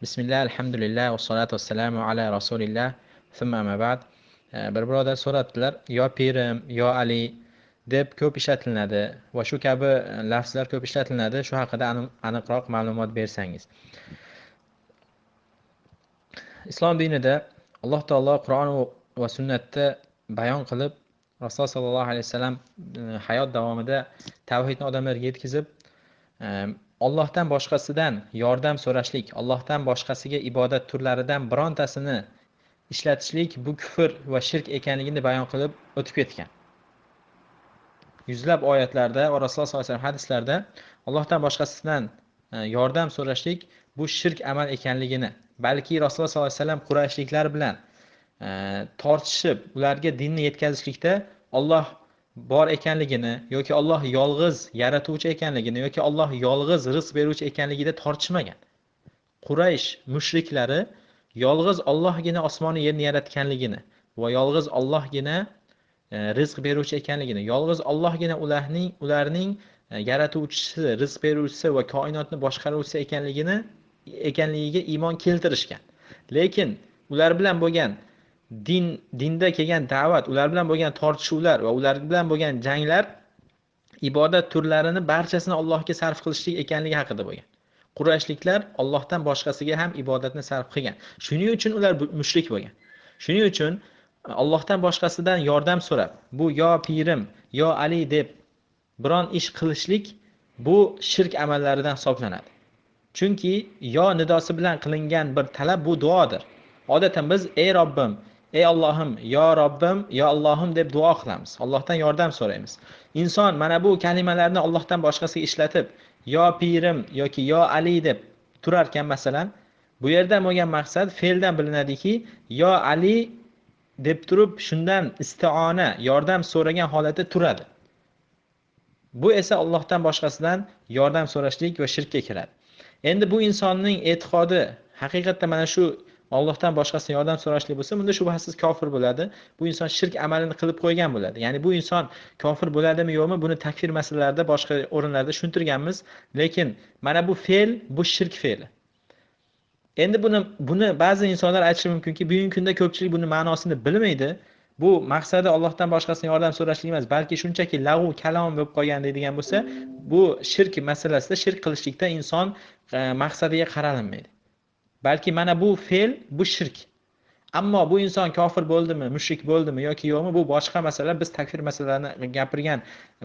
Bismillah, alhamdulillah, va salatu vassalamu ala rasulillah, thumma amma ba'd. Bir birodar so'radilar, yo pirim, yo Ali deb ko'p ishlatilinadi va shu kabi lafzlar ko'p ishlatilinadi. Shu haqida aniqroq ma'lumot bersangiz. Islom dinida Alloh taolo Qur'on va sunnatda bayon qilib, Rasululloh sollallohu alayhi vasallam hayot davomida tavhidni odamlarga yetkazib, Allohdan boshqasidan yordam so'rashlik, Allohdan boshqasiga ibodat turlaridan birontasini ishlatishlik bu kufr va shirk ekanligini bayon qilib o'tib ketgan. Yuzlab oyatlarda va Rasululloh sollallohu alayhi vasallam hadislarda Allohdan boshqasidan yordam so'rashlik bu shirk amal ekanligini, balki Rasululloh sollallohu alayhi vasallam Qurayshliklar bilan tortishib, ularga dinni yetkazishlikda Alloh bor ekanligini yoki Alloh yolg'iz yaratuvchi ekanligini yoki Alloh yolg'iz rizq beruvchi ekanligida tortishmagan. Quraysh mushriklari yolg'iz Allohgina osmoni yerni yaratganligini va yolg'iz Allohgina rizq beruvchi ekanligini, yolg'iz Allohgina ularning yaratuvchisi, rizq beruvchisi va koinotni boshqaruvchisi ekanligiga iymon keltirishgan. Lekin ular bilan bo'lgan dinda kelgan da'vat, ular bilan bo'lgan tortishuvlar va ular bilan bo'lgan janglar ibodat turlarini barchasini Allohga sarf qilishlik ekanligi haqida bo'lgan. Qurayshliklar Allohdan boshqasiga ham ibodatni sarf qilgan. Shuning uchun ular mushrik bo'lgan. Shuning uchun Allohdan boshqasidan yordam so'rab, bu yo pirim, yo Ali deb biron ish qilishlik bu shirk amallaridan hisoblanadi. Chunki yo nidosi bilan qilingan bir talab bu duodir. Odatda biz ey Robbim, ey Allohim, yo Robbim, yo Allohim deb duo qilamiz. Allohdan yordam so'raymiz. Inson mana bu kalimalarni Allohdan boshqasiga ishlatib, yo pirim yoki yo Ali deb turar ekan masalan, bu yerdan bo'lgan maqsad fe'ldan bilinadiki, yo Ali deb turib shundan isti'ona, yordam so'ragan holatda turadi. Bu esa Allohdan boshqasidan yordam so'rashlik va shirkka kiradi. Endi bu insonning e'tiqodi haqiqatda mana shu Allohdan boshqasidan yordam so'rashlik bo'lsa, bunda shubhasiz kofir bo'ladi. Bu inson shirk amalini qilib qo'ygan bo'ladi. Ya'ni bu inson kofir bo'ladimi yo'qmi, buni takfir masalalarida boshqa o'rinlarda tushuntirganmiz. Lekin mana bu fe'l, bu shirk fe'li. Endi buni ba'zi insonlar aytishi mumkinki, bugungi kunda ko'pchilik buni ma'nosini bilmaydi. Bu maqsadi Allohdan boshqasidan yordam so'rashlik emas, balki shunchaki lag'u kalom bo'lib qolgan deydigan bo'lsa, bu shirk masalasida, shirk qilishlikda inson maqsadiga qaralmaydi. Balki mana bu fe'l, bu shirk. Ammo bu inson kofir bo'ldimi, mushrik bo'ldimi yoki yo'qmi, bu boshqa masala. Biz takfir masalalarni gapirgan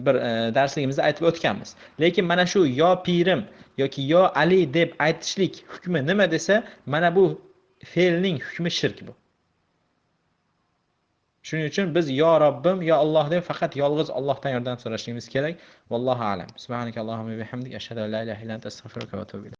bir darsligimizda aytib o'tganmiz. Lekin mana shu yo pirim yoki yo Ali deb aytishlik hukmi nima desa, mana bu fe'lning hukmi shirk bu. Shuning uchun biz yo Robbim, yo Alloh deb faqat yolg'iz Allohdan yordam so'rashimiz kerak. Vallohu a'lam. Subhanakallohumma va bihamdik ashhadu an la ilaha illa anta astag'firuka va atubu ilayk.